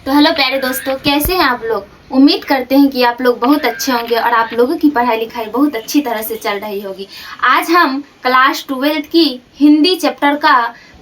तो हेलो प्यारे दोस्तों, कैसे हैं आप लोग। उम्मीद करते हैं कि आप लोग बहुत अच्छे होंगे और आप लोगों की पढ़ाई लिखाई बहुत अच्छी तरह से चल रही होगी। आज हम क्लास 12 की हिंदी चैप्टर का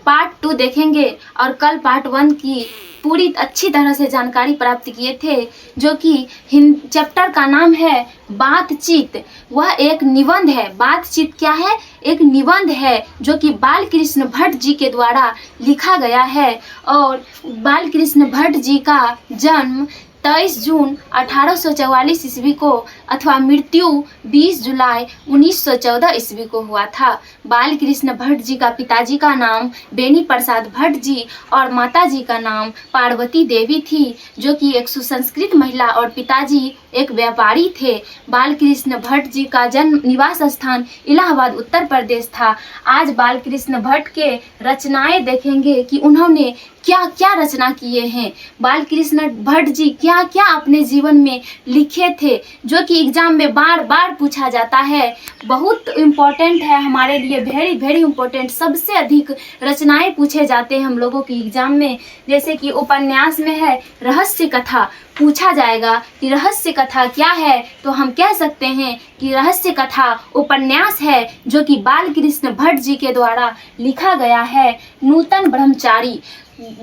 पार्ट 2 देखेंगे और कल पार्ट 1 की पूरी अच्छी तरह से जानकारी प्राप्त किए थे, जो कि चैप्टर का नाम है बातचीत। वह एक निबंध है। बातचीत क्या है? एक निबंध है जो कि बाल कृष्ण भट्ट जी के द्वारा लिखा गया है। और बाल कृष्ण भट्ट जी का जन्म 23 जून 1844 ईस्वी को अथवा मृत्यु 20 जुलाई 1914 ईस्वी को हुआ था। बाल कृष्ण भट्ट जी का पिताजी का नाम बेनी प्रसाद भट्ट जी और माताजी का नाम पार्वती देवी थी, जो कि एक सुसंस्कृत महिला और पिताजी एक व्यापारी थे। बाल कृष्ण भट्ट जी का जन्म निवास स्थान इलाहाबाद उत्तर प्रदेश था। आज बाल कृष्ण भट्ट के रचनाएं देखेंगे कि उन्होंने क्या क्या रचना किए हैं। बाल कृष्ण भट्ट जी क्या क्या अपने जीवन में लिखे थे, जो कि एग्जाम में बार बार पूछा जाता है। बहुत इम्पोर्टेंट है हमारे लिए, वेरी वेरी इम्पोर्टेंट। सबसे अधिक रचनाएं पूछे जाते हैं हम लोगों की एग्जाम में। जैसे कि उपन्यास में है रहस्य कथा, पूछा जाएगा कि रहस्य कथा क्या है, तो हम कह सकते हैं कि रहस्य कथा उपन्यास है जो कि बाल कृष्ण भट्ट जी के द्वारा लिखा गया है। नूतन ब्रह्मचारी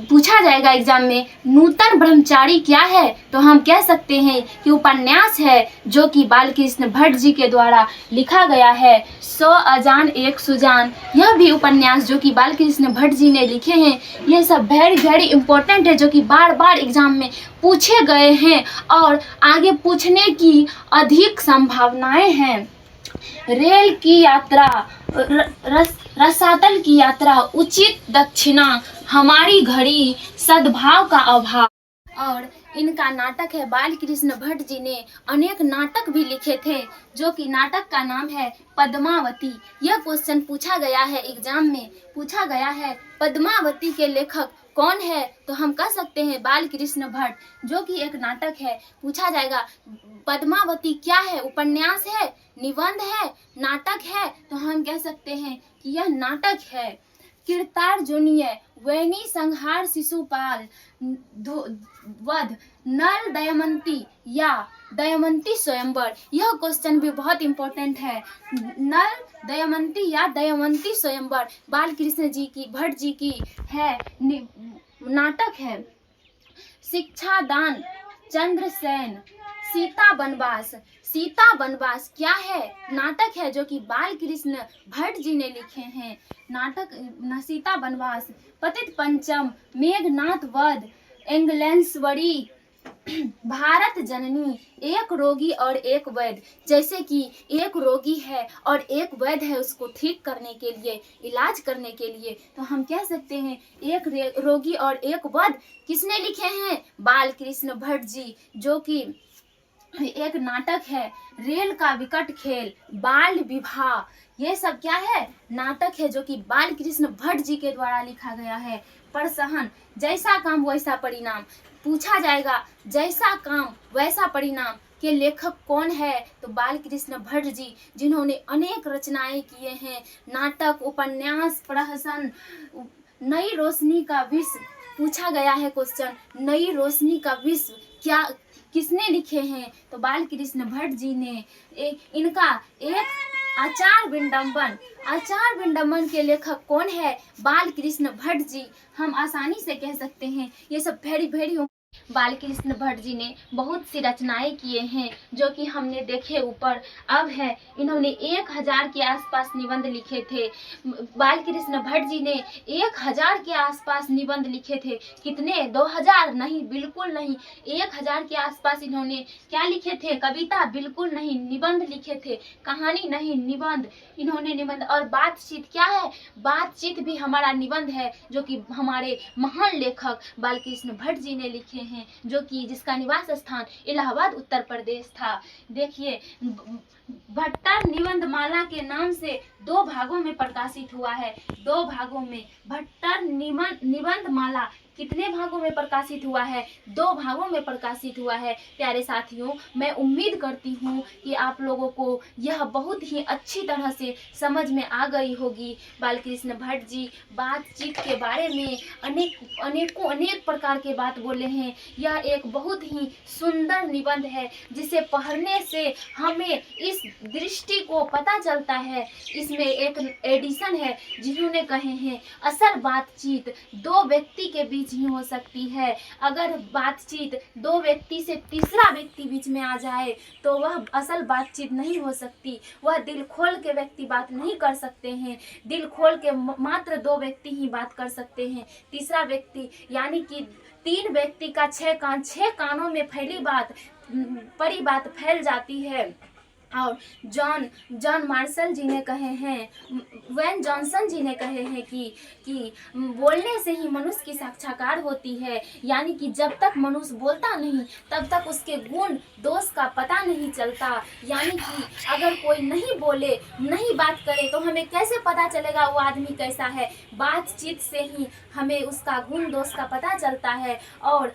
पूछा जाएगा एग्जाम में, नूतन ब्रह्मचारी क्या है, तो हम कह सकते हैं कि उपन्यास है जो कि बाल कृष्ण भट्ट जी के द्वारा लिखा गया है। 100 अजान एक सुजान, यह भी उपन्यास जो कि बाल कृष्ण भट्ट जी ने लिखे हैं। ये सब वेरी वेरी इंपॉर्टेंट है, जो कि बार बार एग्जाम में पूछे गए हैं और आगे पूछने की अधिक संभावनाएं हैं। रेल की यात्रा, रसातल की यात्रा, उचित दक्षिणा, हमारी घड़ी, सद्भाव का अभाव। और इनका नाटक है। बाल कृष्ण भट्ट जी ने अनेक नाटक भी लिखे थे, जो कि नाटक का नाम है पद्मावती। यह क्वेश्चन पूछा गया है एग्जाम में, पूछा गया है पद्मावती के लेखक कौन है, तो हम कह सकते हैं बाल कृष्ण भट्ट, जो कि एक नाटक है। पूछा जाएगा पद्मावती क्या है, उपन्यास है, निबंध है, नाटक है, तो हम कह सकते हैं कि यह नाटक है। कीर्तार्जुनीय, वैनी संहार, शिशुपाल वध, नल दमयंती या दमयंती स्वयंवर। यह क्वेश्चन भी बहुत इंपॉर्टेंट है। नल दमयंती या दमयंती स्वयंवर बाल कृष्ण जी की, भट्ट जी की है, नाटक है। शिक्षा दान, चंद्रसेन, सीता वनवास, सीता वनवास क्या है, नाटक है जो कि बाल कृष्ण भट्ट जी ने लिखे हैं। नाटक सीता वनवास। पतित पंचम, मेघनाथ वध, एंगलेंसवरी, भारत जननी, एक रोगी और एक वैद्य। जैसे कि एक रोगी है और एक वैद्य है उसको ठीक करने के लिए, इलाज करने के लिए, तो हम कह सकते हैं एक रोगी और एक वैद्य किसने लिखे हैं, बाल कृष्ण भट्ट जी, जो कि एक नाटक है। रेल का विकट खेल, बाल विवाह, ये सब क्या है, नाटक है जो कि बाल कृष्ण भट्ट जी के द्वारा लिखा गया है। परसहन, जैसा काम वैसा परिणाम, पूछा जाएगा जैसा काम वैसा परिणाम के लेखक कौन है, तो बाल कृष्ण भट्ट जी, जिन्होंने अनेक रचनाएं किए हैं, नाटक, उपन्यास, प्रहसन। नई रोशनी का विश्व, पूछा गया है क्वेश्चन, नई रोशनी का विश्व क्या किसने लिखे हैं, तो बाल कृष्ण भट्ट जी ने। इनका एक आचार विडंबन, आचार विडंबन के लेखक कौन है, बाल कृष्ण भट्ट जी। हम आसानी से कह सकते हैं ये सब वेरी वेरी। बाल कृष्ण भट्ट जी ने बहुत सी रचनाएं किए हैं, जो कि हमने देखे ऊपर। अब है, इन्होंने 1000 के आसपास निबंध लिखे थे। बाल कृष्ण भट्ट जी ने 1000 के आसपास निबंध लिखे थे। कितने? 2000 नहीं, बिल्कुल नहीं, 1000 के आसपास इन्होंने क्या लिखे थे, कविता बिल्कुल नहीं, निबंध लिखे थे, कहानी नहीं, निबंध। इन्होंने निबंध। और बातचीत क्या है, बातचीत भी हमारा निबंध है, जो कि हमारे महान लेखक बाल कृष्ण भट्ट जी ने लिखे हैं, जो कि जिसका निवास स्थान इलाहाबाद उत्तर प्रदेश था। देखिए, भट्टर निबंध माला के नाम से 2 भागों में प्रकाशित हुआ है, 2 भागों में। भट्टर निबंध माला कितने भागों में प्रकाशित हुआ है? 2 भागों में प्रकाशित हुआ है। प्यारे साथियों, मैं उम्मीद करती हूँ कि आप लोगों को यह बहुत ही अच्छी तरह से समझ में आ गई होगी। बालकृष्ण भट्ट जी बातचीत के बारे में अनेक प्रकार के बात बोले हैं। यह एक बहुत ही सुंदर निबंध है जिसे पढ़ने से हमें इस दृष्टि को पता चलता है। इसमें एक एडिशन है जिन्होंने कहे हैं असल बातचीत 2 व्यक्ति के बीच ही हो सकती है। अगर बातचीत 2 व्यक्ति से तीसरा व्यक्ति बीच में आ जाए तो वह असल बातचीत नहीं हो सकती। वह दिल खोल के व्यक्ति बात नहीं कर सकते हैं। दिल खोल के मात्र 2 व्यक्ति ही बात कर सकते हैं। तीसरा व्यक्ति यानी कि 3 व्यक्ति का 6 कानों में परी बात फैल जाती है। और जॉन मार्शल जी ने कहे हैं, वेन जॉनसन जी ने कहे हैं कि बोलने से ही मनुष्य की साक्षात्कार होती है। यानी कि जब तक मनुष्य बोलता नहीं तब तक उसके गुण दोष का पता नहीं चलता। यानी कि अगर कोई नहीं बोले, नहीं बात करे तो हमें कैसे पता चलेगा वो आदमी कैसा है? बातचीत से ही हमें उसका गुण दोष का पता चलता है। और